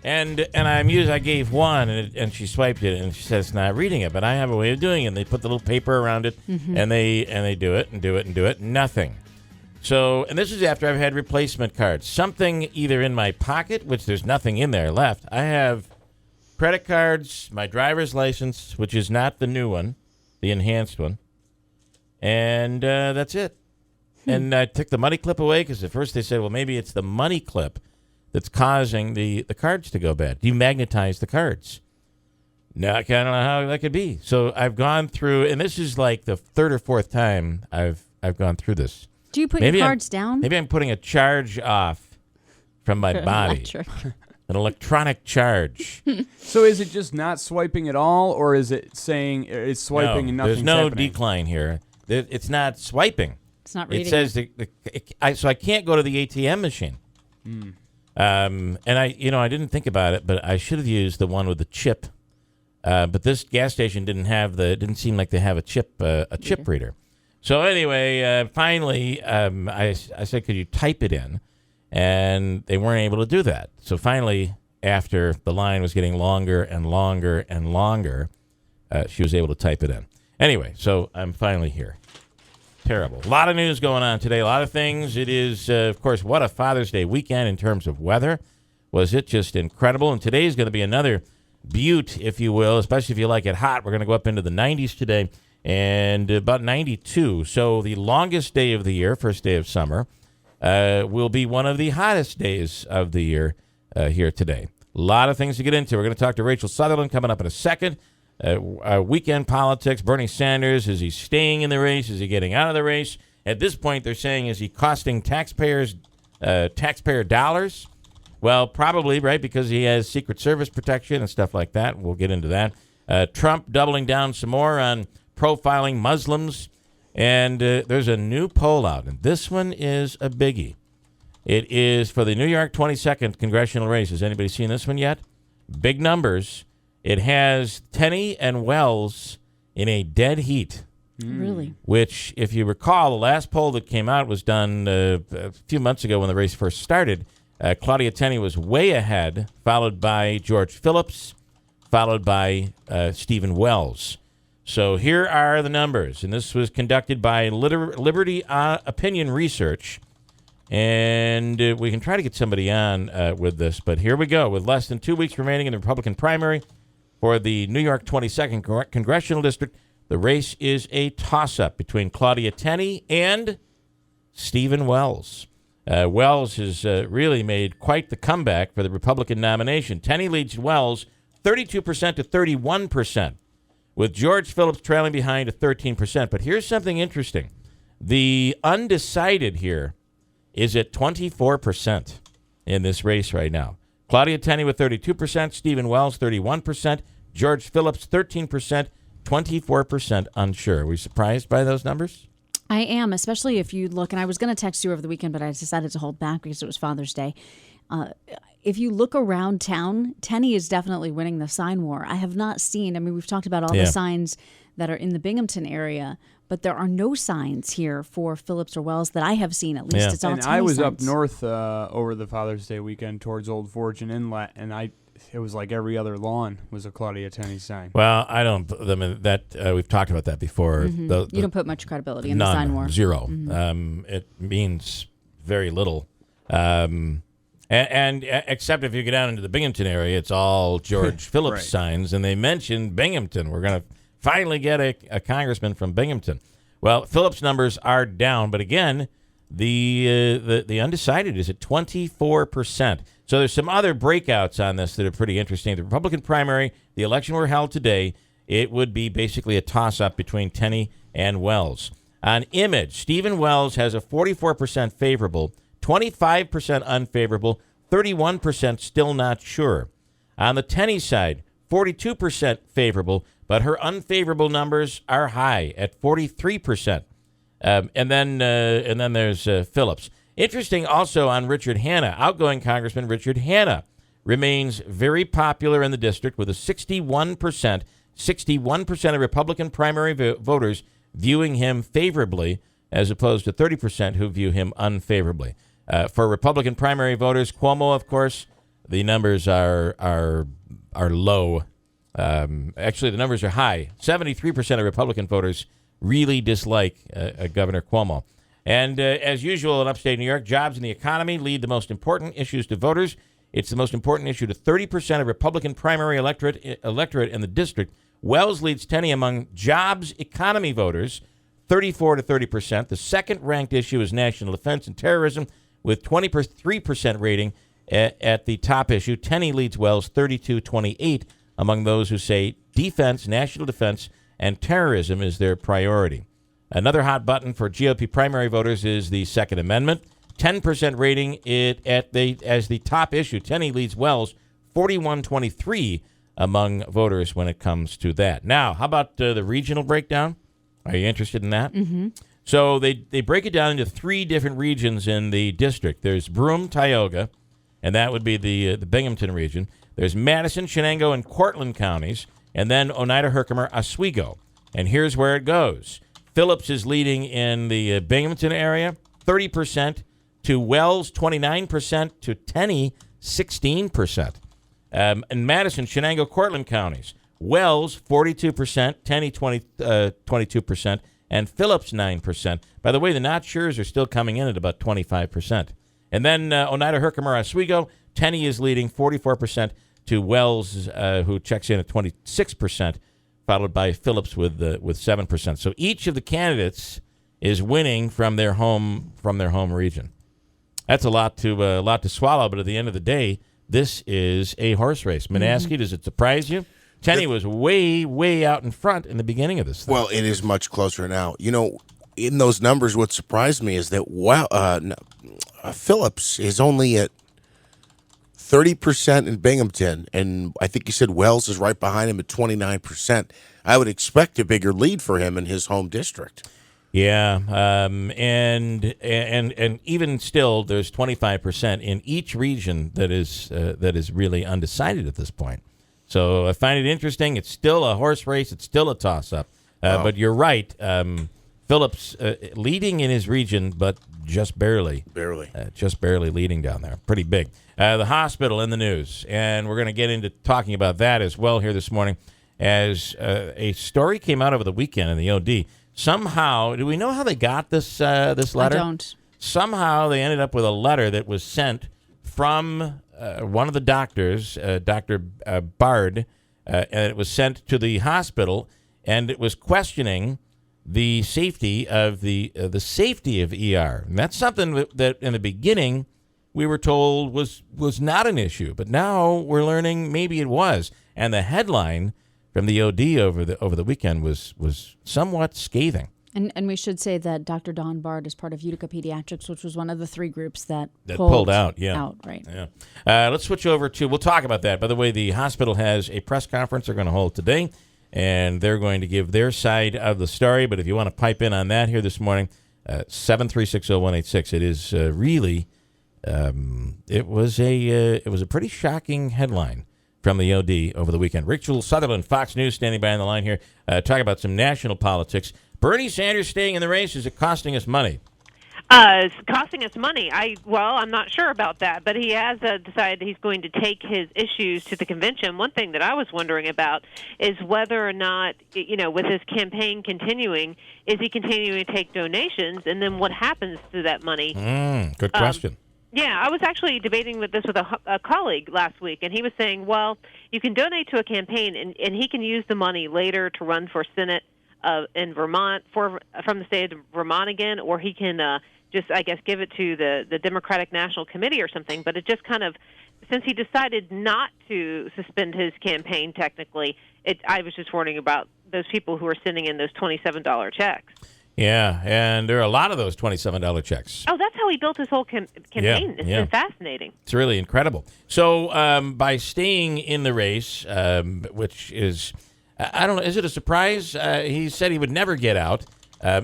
I gave one, and she swiped it, and she said it's not reading it, but I have a way of doing it. They put the little paper around it, and they do it and do it and do it. Nothing. So, and this is after I've had replacement cards. Something either in my pocket, which there's nothing in there left. I have credit cards, my driver's license, which is not the new one, the enhanced one, and that's it. And I took the money clip away because at first they said, well, maybe it's the money clip that's causing the cards to go bad. Demagnetize the cards. Now, I don't know how that could be. So I've gone through, and this is like the third or fourth time I've gone through this. Do you put your cards down? Maybe I'm putting a charge off from my body. An electronic charge. So is it just not swiping at all, or is it saying it's swiping and nothing's happening? There's no decline here. It's not swiping. It's not reading. It says so I can't go to the ATM machine. And I didn't think about it, but I should have used the one with the chip. But this gas station didn't seem like they have a chip reader. So anyway, finally, I said, could you type it in? And they weren't able to do that. So finally, after the line was getting longer and longer and longer, she was able to type it in. Anyway, so I'm finally here. Terrible. A lot of news going on today. A lot of things. It is, of course, what a Father's Day weekend in terms of weather. Was it just incredible? And today is going to be another beaut, if you will, especially if you like it hot. We're going to go up into the 90s today and about 92. So the longest day of the year, first day of summer, will be one of the hottest days of the year here today. A lot of things to get into. We're going to talk to Rachel Sutherland coming up in a second. Weekend politics. Bernie Sanders, is he staying in the race? Is he getting out of the race? At this point, they're saying, is he costing taxpayer dollars? Well, probably, right, because he has Secret Service protection and stuff like that. We'll get into that. Trump doubling down some more on profiling Muslims. And there's a new poll out, and this one is a biggie. It is for the New York 22nd congressional race. Has anybody seen this one yet? Big numbers. It has Tenney and Wells in a dead heat. Really? Which, if you recall, the last poll that came out was done a few months ago when the race first started. Claudia Tenney was way ahead, followed by George Phillips, followed by Stephen Wells. So here are the numbers, and this was conducted by Liberty Opinion Research, and we can try to get somebody on with this, but here we go. With less than 2 weeks remaining in the Republican primary for the New York 22nd Congressional District, the race is a toss-up between Claudia Tenney and Stephen Wells. Wells has really made quite the comeback for the Republican nomination. Tenney leads Wells 32% to 31%. With George Phillips trailing behind at 13%. But here's something interesting. The undecided here is at 24% in this race right now. Claudia Tenney with 32%, Stephen Wells 31%, George Phillips 13%, 24% unsure. Are we surprised by those numbers? I am, especially if you look, and I was going to text you over the weekend, but I decided to hold back because it was Father's Day. If you look around town, Tenney is definitely winning the sign war. I have not seen, we've talked about all the signs that are in the Binghamton area, but there are no signs here for Phillips or Wells that I have seen. At least it's all Tenney I was signs. up north over the Father's Day weekend towards Old Fortune Inlet, and it was like every other lawn was a Claudia Tenney sign. Well, I don't. I mean, we've talked about that before. Mm-hmm. You don't put much credibility in the sign war. Zero. Mm-hmm. It means very little. And except if you get down into the Binghamton area, it's all George Phillips right. signs, and they mentioned Binghamton. We're going to finally get a congressman from Binghamton. Well, Phillips' numbers are down, but again, the undecided is at 24%. So there's some other breakouts on this that are pretty interesting. The Republican primary, the election were held today. It would be basically a toss-up between Tenney and Wells. On image, Stephen Wells has a 44% favorable, 25% unfavorable, 31% still not sure. On the Tenney side, 42% favorable, but her unfavorable numbers are high at 43%. And then there's Phillips. Interesting also on Richard Hanna. Outgoing Congressman Richard Hanna remains very popular in the district with a 61% of Republican primary voters viewing him favorably as opposed to 30% who view him unfavorably. For Republican primary voters, Cuomo, of course, the numbers are low. Actually, the numbers are high. 73% of Republican voters really dislike Governor Cuomo. And as usual in upstate New York, jobs and the economy lead the most important issues to voters. It's the most important issue to 30% of Republican primary electorate in the district. Wells leads Tenney among jobs economy voters, 34 to 30%. The second-ranked issue is national defense and terrorism, with 23% rating at the top issue. Tenney leads Wells 32-28 among those who say defense, national defense, and terrorism is their priority. Another hot button for GOP primary voters is the Second Amendment. 10% rating as the top issue. Tenney leads Wells 41-23 among voters when it comes to that. Now, how about the regional breakdown? Are you interested in that? Mm-hmm. So they break it down into 3 different regions in the district. There's Broome, Tioga, and that would be the Binghamton region. There's Madison, Shenango, and Cortland counties, and then Oneida, Herkimer, Oswego. And here's where it goes. Phillips is leading in the Binghamton area, 30%, to Wells, 29%, to Tenney, 16%. In Madison, Shenango, Cortland counties, Wells, 42%, Tenney, 22%, and Phillips, 9%. By the way, the not sures are still coming in at about 25%. And then Oneida, Herkimer, Oswego, Tenney is leading 44% to Wells, who checks in at 26%, followed by Phillips with 7%. So each of the candidates is winning from their home region. That's a lot to swallow, but at the end of the day, this is a horse race. Manaski, does it surprise you? Tenney was way, way out in front in the beginning of this thing. Well, it is much closer now. You know, in those numbers, what surprised me is that Phillips is only at 30% in Binghamton, and I think you said Wells is right behind him at 29%. I would expect a bigger lead for him in his home district. Yeah, and even still, there's 25% in each region that is really undecided at this point. So I find it interesting. It's still a horse race. It's still a toss-up. But you're right. Phillips leading in his region, but just barely. Just barely leading down there. Pretty big. The hospital in the news, and we're going to get into talking about that as well here this morning, as a story came out over the weekend in the OD. Somehow, do we know how they got this letter? I don't. Somehow they ended up with a letter that was sent from one of the doctors, Dr. Bard, and it was sent to the hospital, and it was questioning the safety of the safety of ER. And that's something that in the beginning we were told was not an issue, but now we're learning maybe it was. And the headline from the OD over the weekend was somewhat scathing. And we should say that Dr. Don Bard is part of Utica Pediatrics, which was one of the 3 groups that pulled out. Yeah, out, right. Yeah. Let's switch over to. We'll talk about that. By the way, the hospital has a press conference they're going to hold today, and they're going to give their side of the story. But if you want to pipe in on that here this morning, 7360186. It is really. It was a pretty shocking headline from the OD over the weekend. Rachel Sutherland, Fox News, standing by on the line here, talking about some national politics. Bernie Sanders staying in the race, is it costing us money? It's costing us money. I'm not sure about that, but he has decided he's going to take his issues to the convention. One thing that I was wondering about is whether or not, with his campaign continuing, is he continuing to take donations, and then what happens to that money? Good question. Yeah, I was actually debating with a colleague last week, and he was saying, well, you can donate to a campaign, and he can use the money later to run for Senate in Vermont, from the state of Vermont again, or he can just, I guess, give it to the Democratic National Committee or something. But it just kind of, since he decided not to suspend his campaign technically, I was just wondering about those people who are sending in those $27 checks. Yeah, and there are a lot of those $27 checks. Oh, that's how he built his whole campaign. It's been fascinating. It's really incredible. So by staying in the race, which is, I don't know, is it a surprise? He said he would never get out.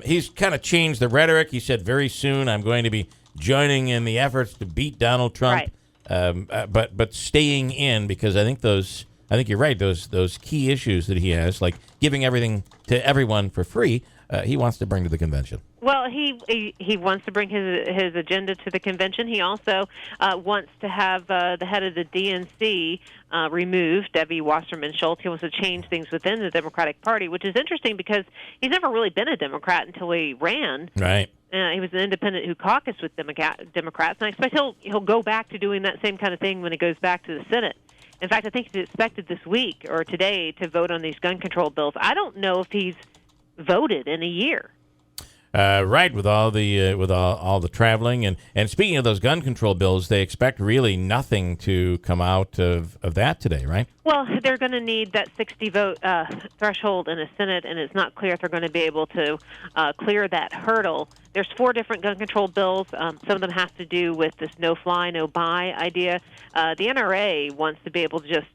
He's kind of changed the rhetoric. He said very soon I'm going to be joining in the efforts to beat Donald Trump. Right. But staying in, because I think you're right, those key issues that he has, like giving everything to everyone for free, he wants to bring to the convention. Well, he wants to bring his agenda to the convention. He also wants to have the head of the DNC removed, Debbie Wasserman Schultz. He wants to change things within the Democratic Party, which is interesting because he's never really been a Democrat until he ran. Right. He was an independent who caucused with Democrats, and I expect he'll go back to doing that same kind of thing when it goes back to the Senate. In fact, I think he's expected this week or today to vote on these gun control bills. I don't know if he's voted in a year. Right, with all the traveling and speaking of those gun control bills, they expect really nothing to come out of that today, right? Well, they're going to need that 60-vote threshold in the Senate, and it's not clear if they're going to be able to clear that hurdle. There's 4 different gun control bills. Some of them have to do with this no-fly, no-buy idea. The NRA wants to be able to just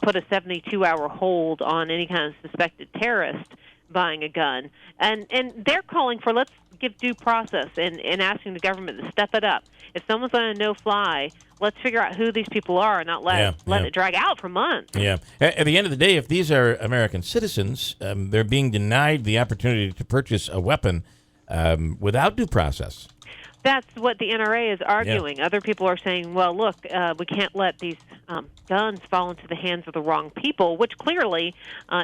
put a 72-hour hold on any kind of suspected terrorist buying a gun. And they're calling for let's give due process and asking the government to step it up. If someone's on a no-fly, let's figure out who these people are and not let it drag out for months. Yeah. At the end of the day, if these are American citizens, they're being denied the opportunity to purchase a weapon without due process. That's what the NRA is arguing. Yeah. Other people are saying, well, look, we can't let these guns fall into the hands of the wrong people, which clearly,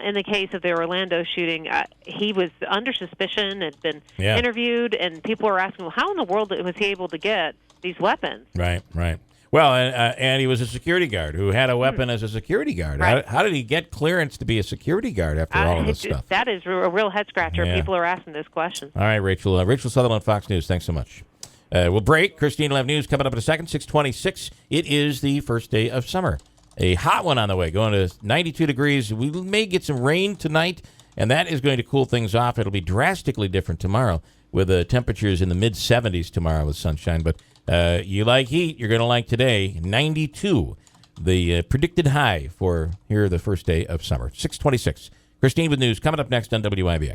in the case of the Orlando shooting, he was under suspicion, had been interviewed, and people are asking, well, how in the world was he able to get these weapons? Right. Well, and he was a security guard who had a weapon as a security guard. Right. How did he get clearance to be a security guard after all of this stuff? That is a real head-scratcher. Yeah. People are asking those questions. All right, Rachel. Rachel Sutherland, Fox News. Thanks so much. We'll break. Christine will have news coming up in a second. 6:26. It is the first day of summer. A hot one on the way, going to 92 degrees. We may get some rain tonight, and that is going to cool things off. It'll be drastically different tomorrow with temperatures in the mid-70s tomorrow with sunshine. But you like heat, you're going to like today. 92, the predicted high for here the first day of summer. 6:26. Christine with news coming up next on WIBX.